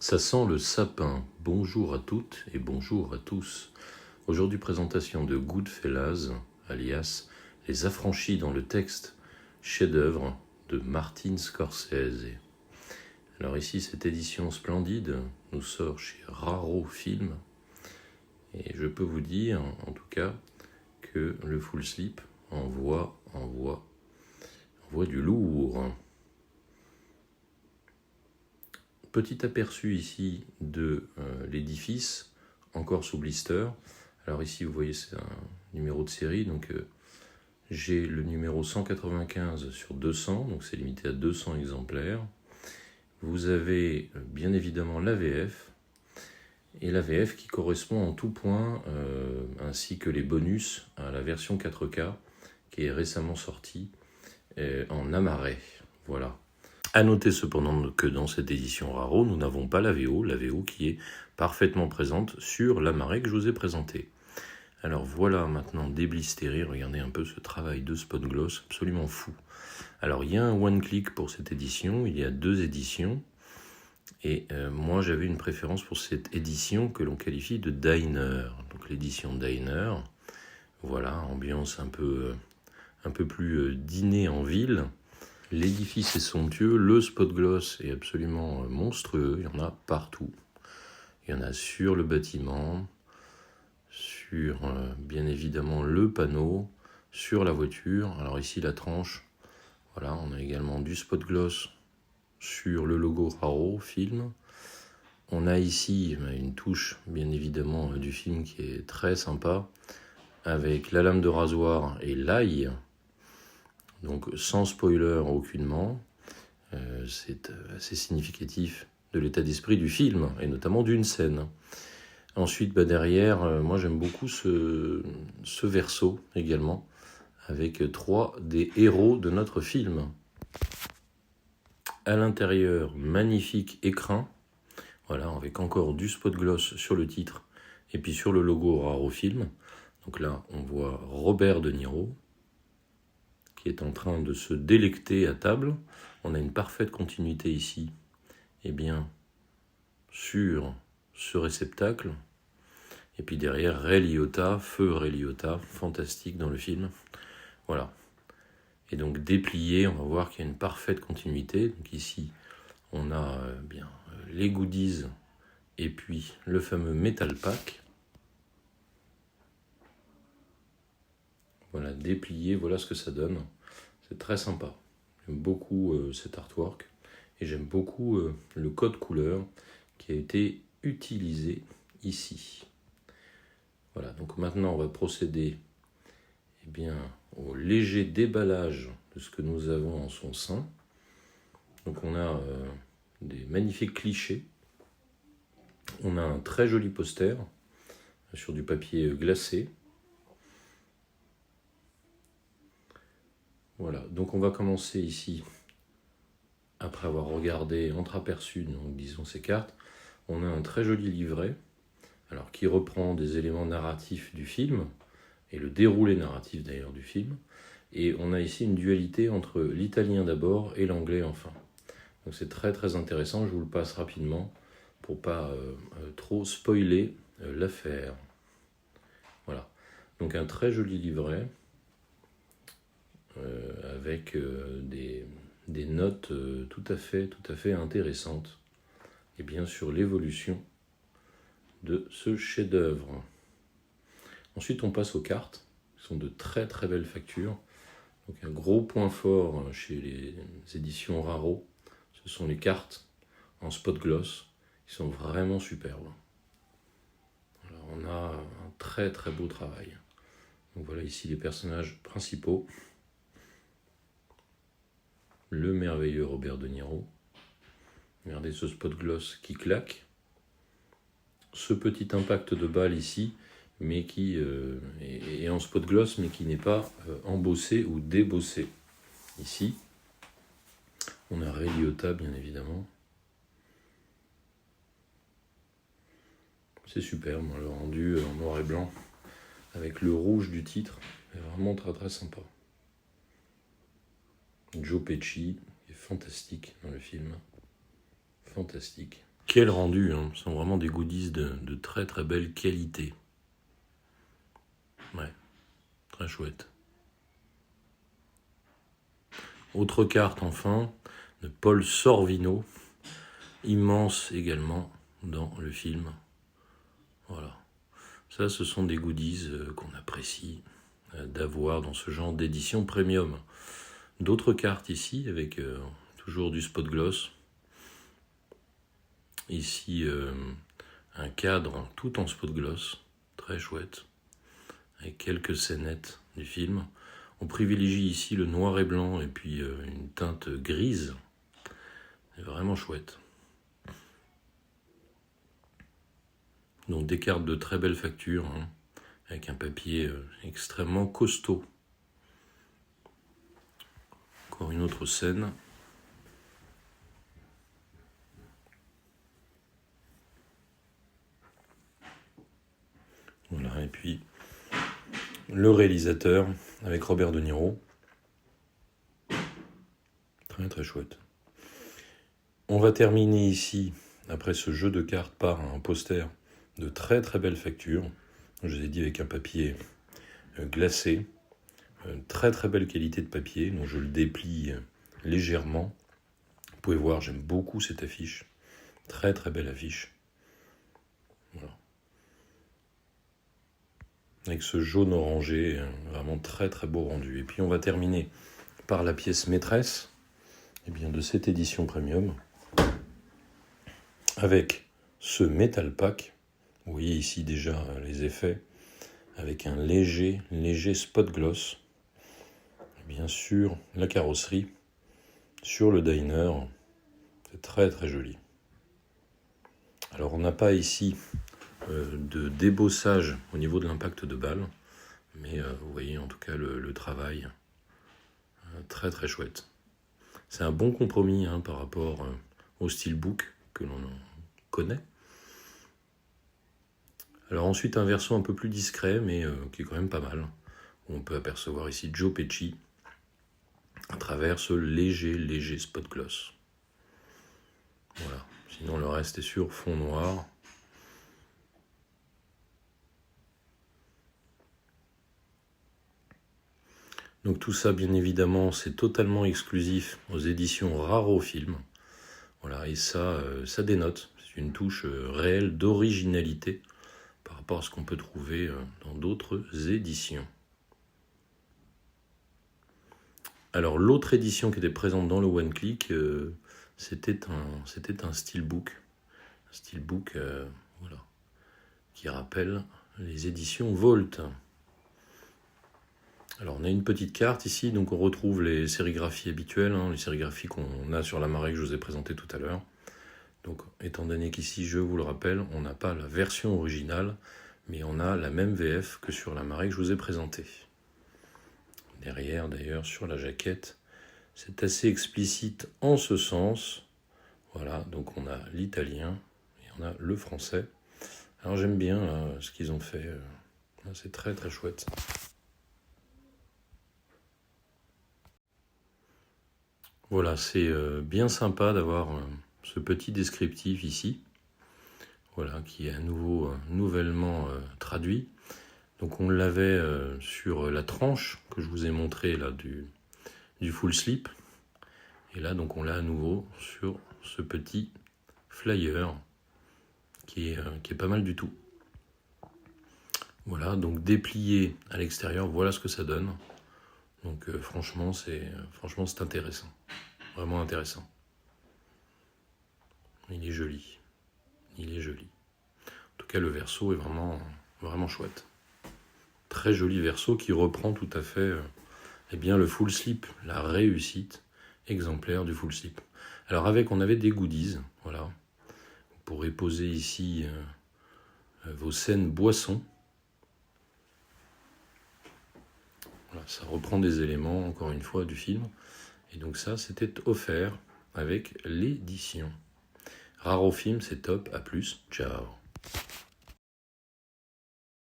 Ça sent le sapin. Bonjour à toutes et bonjour à tous. Aujourd'hui, présentation de Goodfellas, alias Les Affranchis dans le texte, chef-d'œuvre de Martin Scorsese. Alors ici, cette édition splendide nous sort chez Raro Film. Et je peux vous dire, en tout cas, que le full slip envoie du lourd. Petit aperçu ici de l'édifice, encore sous blister. Alors ici, vous voyez, c'est un numéro de série, donc j'ai le numéro 195 sur 200, donc c'est limité à 200 exemplaires. Vous avez bien évidemment l'AVF, et l'AVF qui correspond en tout point, ainsi que les bonus à la version 4K, qui est récemment sortie en Amarais. Voilà. A noter cependant que dans cette édition Raro, nous n'avons pas la VO qui est parfaitement présente sur l'Amarais que je vous ai présenté. Alors voilà maintenant déblistéré, regardez un peu ce travail de spot gloss absolument fou. Alors il y a un one click pour cette édition, il y a 2 éditions, et moi j'avais une préférence pour cette édition que l'on qualifie de diner. Donc l'édition diner, voilà, ambiance un peu plus dîner en ville. L'édifice est somptueux, le spot gloss est absolument monstrueux, il y en a partout. Il y en a sur le bâtiment, sur bien évidemment le panneau, sur la voiture. Alors ici la tranche, voilà, on a également du spot gloss sur le logo Raro Film. On a ici une touche bien évidemment du film qui est très sympa, avec la lame de rasoir et l'ail. Donc sans spoiler aucunement, c'est assez significatif de l'état d'esprit du film, et notamment d'une scène. Ensuite, derrière, moi j'aime beaucoup ce verso également, avec 3 des héros de notre film. À l'intérieur, magnifique écrin, voilà, avec encore du spot gloss sur le titre, et puis sur le logo Raro Film. Donc là, on voit Robert De Niro, qui est en train de se délecter à table. On a une parfaite continuité ici, sur ce réceptacle. Et puis derrière, Ray Liotta, feu Ray Liotta, fantastique dans le film. Voilà. Et donc déplié, on va voir qu'il y a une parfaite continuité. Donc ici, on a les goodies et puis le fameux Metal Pack. Voilà, déplié, voilà ce que ça donne. C'est très sympa. J'aime beaucoup cet artwork et j'aime beaucoup le code couleur qui a été utilisé ici. Voilà, donc maintenant on va procéder au léger déballage de ce que nous avons en son sein. Donc on a des magnifiques clichés. On a un très joli poster sur du papier glacé. Voilà, donc on va commencer ici, après avoir regardé entreaperçu, donc disons ces cartes. On a un très joli livret, alors qui reprend des éléments narratifs du film, et le déroulé narratif d'ailleurs du film. Et on a ici une dualité entre l'italien d'abord et l'anglais enfin. Donc c'est très très intéressant, je vous le passe rapidement pour pas trop spoiler l'affaire. Voilà, donc un très joli livret avec des notes tout à fait intéressantes, et bien sûr l'évolution de ce chef-d'œuvre. Ensuite on passe aux cartes, qui sont de très très belles factures. Donc un gros point fort chez les éditions Raro, ce sont les cartes en spot gloss, qui sont vraiment superbes. Alors on a un très très beau travail. Donc voilà ici les personnages principaux. Le merveilleux Robert De Niro. Regardez ce spot gloss qui claque. Ce petit impact de balle ici, mais qui est en spot gloss, mais qui n'est pas embossé ou débossé. Ici, on a Ray Liotta, bien évidemment. C'est superbe, le rendu en noir et blanc, avec le rouge du titre. C'est vraiment très très sympa. Joe Pesci est fantastique dans le film. Fantastique. Quel rendu, hein. Ce sont vraiment des goodies de très très belle qualité. Ouais, très chouette. Autre carte enfin, de Paul Sorvino, immense également dans le film. Voilà. Ça, ce sont des goodies qu'on apprécie d'avoir dans ce genre d'édition premium. D'autres cartes ici, avec toujours du spot gloss. Ici, un cadre tout en spot gloss, très chouette, avec quelques scénettes du film. On privilégie ici le noir et blanc et puis une teinte grise. C'est vraiment chouette. Donc des cartes de très belle facture, hein, avec un papier extrêmement costaud. Encore une autre scène. Voilà, et puis le réalisateur avec Robert De Niro. Très très chouette. On va terminer ici, après ce jeu de cartes, par un poster de très très belle facture. Je vous ai dit avec un papier glacé. Très très belle qualité de papier, donc je le déplie légèrement. Vous pouvez voir, j'aime beaucoup cette affiche. Très très belle affiche. Voilà. Avec ce jaune orangé, vraiment très très beau rendu. Et puis on va terminer par la pièce maîtresse de cette édition premium, avec ce Metal Pack. Vous voyez ici déjà les effets, avec un léger spot gloss. Bien sûr, la carrosserie sur le diner, c'est très très joli. Alors on n'a pas ici de débossage au niveau de l'impact de balle, mais vous voyez en tout cas le travail, très très chouette. C'est un bon compromis par rapport au steelbook que l'on connaît. Alors ensuite un verso un peu plus discret, mais qui est quand même pas mal. On peut apercevoir ici Joe Pesci à travers ce léger spot gloss. Voilà. Sinon le reste est sur fond noir. Donc tout ça, bien évidemment, c'est totalement exclusif aux éditions Raro Film. Voilà, et ça dénote. C'est une touche réelle d'originalité par rapport à ce qu'on peut trouver dans d'autres éditions. Alors l'autre édition qui était présente dans le One Click, c'était un steelbook. Un steelbook voilà, qui rappelle les éditions Volt. Alors on a une petite carte ici, donc on retrouve les sérigraphies habituelles, les sérigraphies qu'on a sur la marée que je vous ai présentée tout à l'heure. Donc étant donné qu'ici, je vous le rappelle, on n'a pas la version originale, mais on a la même VF que sur la marée que je vous ai présentée. Derrière d'ailleurs, sur la jaquette, c'est assez explicite en ce sens. Voilà, donc on a l'italien et on a le français. Alors j'aime bien là, ce qu'ils ont fait, c'est très très chouette. Voilà, c'est bien sympa d'avoir ce petit descriptif ici, voilà, qui est à nouveau nouvellement traduit. Donc on l'avait sur la tranche que je vous ai montré là du full slip, et là donc on l'a à nouveau sur ce petit flyer qui est pas mal du tout. Voilà, donc déplié à l'extérieur, voilà ce que ça donne. Donc franchement c'est intéressant, vraiment intéressant. Il est joli, En tout cas le verso est vraiment chouette. Très joli verso qui reprend tout à fait le full slip, la réussite exemplaire du full slip. Alors on avait des goodies, voilà. Vous pourrez poser ici vos scènes boissons. Voilà, ça reprend des éléments, encore une fois, du film. Et donc ça, c'était offert avec l'édition. Raro Film, c'est top, à plus, ciao.